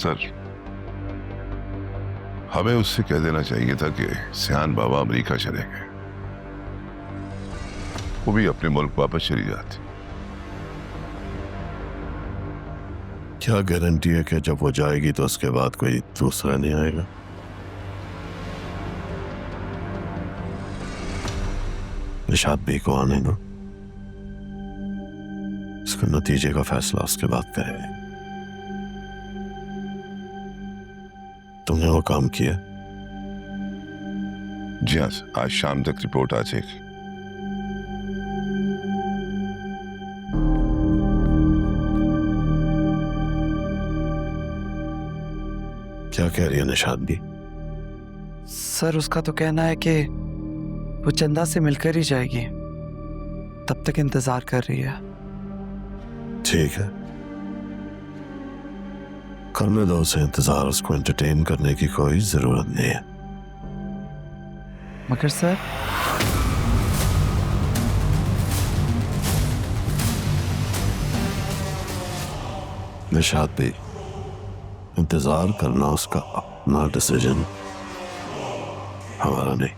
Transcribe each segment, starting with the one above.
Sir, हमें उससे कह देना चाहिए था कि सियान बाबा अमेरिका चले गए, वो भी अपने मुल्क वापस चली जाती। क्या गारंटी है कि जब वो जाएगी तो उसके बाद कोई दूसरा नहीं आएगा? निशात भी को आने दो, इसके नतीजे का फैसला उसके बाद करेंगे। तुमने वो काम किया? जी हाँ, आज शाम तक रिपोर्ट आ जाएगी। क्या कह रही है निशात भी? सर उसका तो कहना है कि वो चंदा से मिलकर ही जाएगी, तब तक इंतजार कर रही है। ठीक है, करने दो उसे इंतजार, उसको एंटरटेन करने की कोई जरूरत नहीं है। मगर सर, निशात भी, इंतजार करना उसका अपना डिसीजन, हमारा नहीं।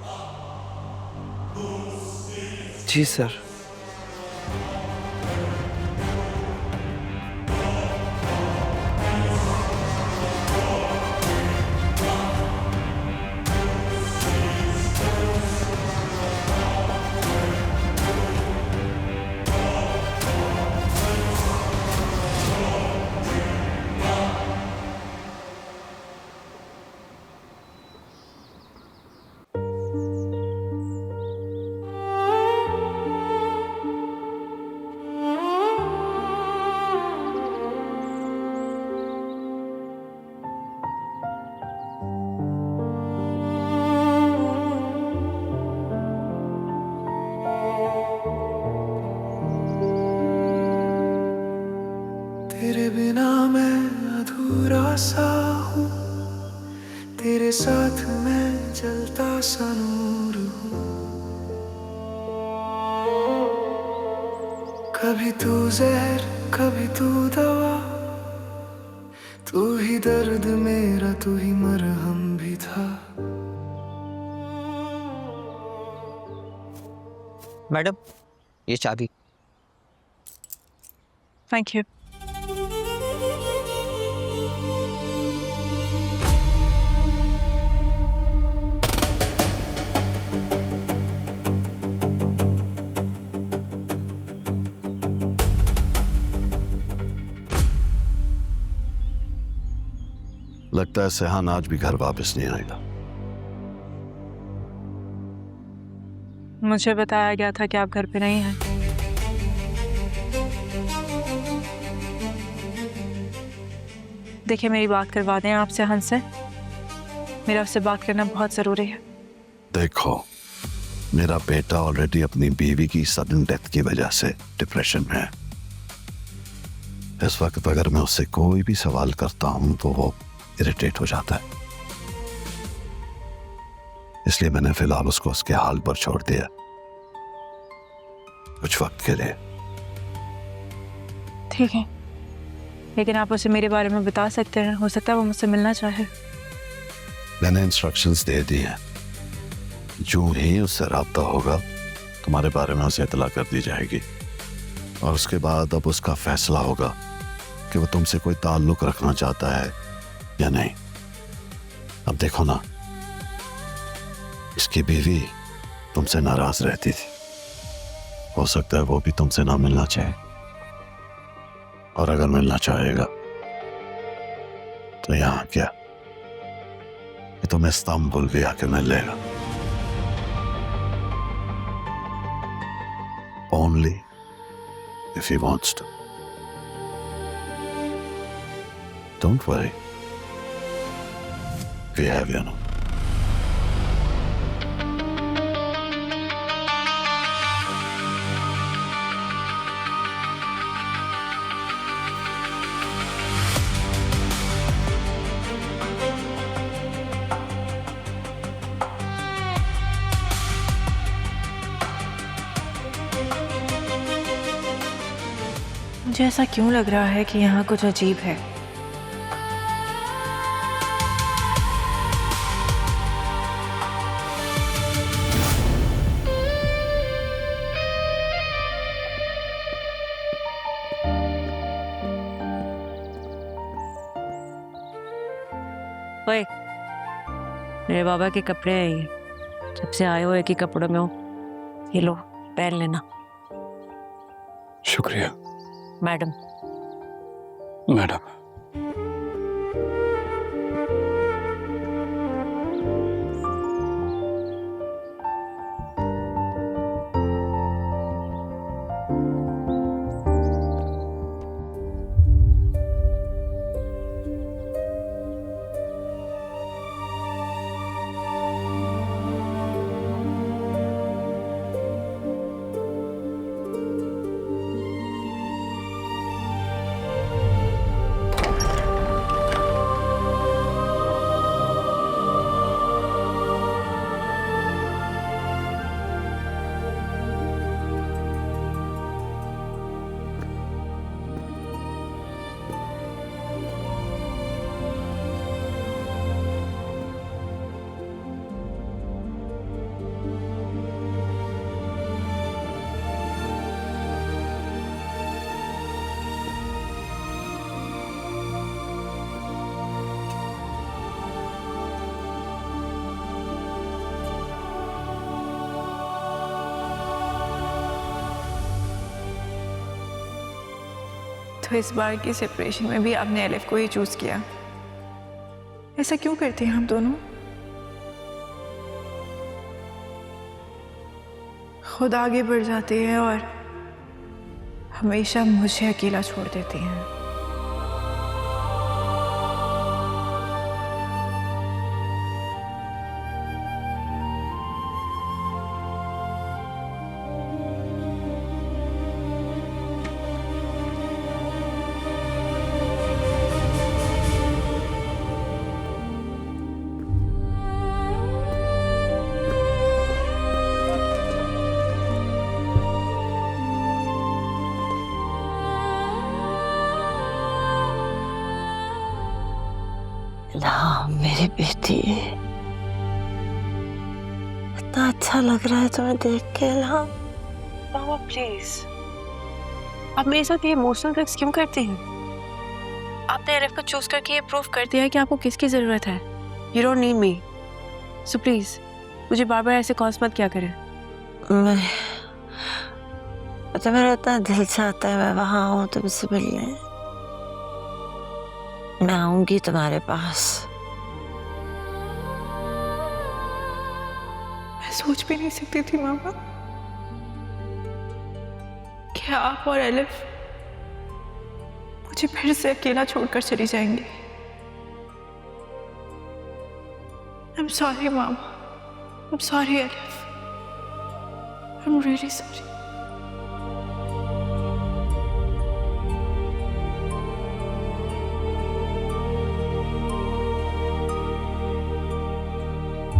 जी सर। तेरे बिना मैं अधूरा सा हूँ, तेरे साथ मैं जलता सा नूर हूँ। कभी तू जहर कभी तू दवा, तू ही दर्द मेरा, तू ही मरहम भी था। मैडम, ये चाबी। Thank you. लगता है सेहान आज भी घर वापस नहीं आएगा। मुझे बताया गया था कि आप घर पे नहीं हैं। देखिए, मेरी बात करवा दें आप सेहान से, मेरा उससे बात करना बहुत जरूरी है। देखो, मेरा बेटा ऑलरेडी अपनी बीवी की सडन डेथ की वजह से डिप्रेशन में है। इस वक्त अगर मैं उससे कोई भी सवाल करता हूं तो वो इरिटेट हो जाता है, इसलिए मैंने फिलहाल उसको उसके हाल पर छोड़ दिया कुछ वक्त के लिए। ठीक है, लेकिन आप उसे मेरे बारे में बता सकते हैं, हो सकता है वो मुझसे मिलना चाहे। मैंने इंस्ट्रक्शंस दे दी हैं, जो ही उससे राब्ता होगा तुम्हारे बारे में उसे इतला कर दी जाएगी, और उसके बाद अब उसका फैसला होगा कि वो तुमसे कोई ताल्लुक रखना चाहता है या नहीं। अब देखो ना, इसकी बीवी तुमसे नाराज रहती थी, हो सकता है वो भी तुमसे ना मिलना चाहे, और अगर मिलना चाहेगा तो यहाँ क्या, ये तुम्हें इस्तांबुल भी आके मिल लेगा। Only if he wants to. Don't worry. We have you now. मुझे ऐसा क्यों लग रहा है कि यहाँ कुछ अजीब है। ओए, मेरे बाबा के कपड़े हैं ये, जब से आए हो एक ही कपड़ों में हो। ये लो, पहन लेना। शुक्रिया मैडम। मैडम। तो इस बार की सेपरेशन में भी आपने एलिफ को ही चूज किया। ऐसा क्यों करते हैं हम दोनों? खुद आगे बढ़ जाते हैं और हमेशा मुझे अकेला छोड़ देते हैं। इल्हाम मेरी बेटी, इतना अच्छा लग रहा है तुम्हें देख के। इल्हाम मामा प्लीज, आप मेरे साथ ये इमोशनल ट्रिक्स क्यों करती हैं? आपने एलिफ को चूज करके ये प्रूव कर दिया है कि आपको किसकी जरूरत है। You don't need me, so please मुझे बार बार ऐसे कॉल्स मत क्या करें। तो मेरा इतना दिल चाहता है मैं वहां आऊं तुमसे मिलने। मैं आऊंगी तुम्हारे पास। मैं सोच भी नहीं सकती थी मामा कि आप और एलिफ मुझे फिर से अकेला छोड़कर चली जाएंगी। I'm sorry, Mom. I'm sorry, Elif. I'm really sorry.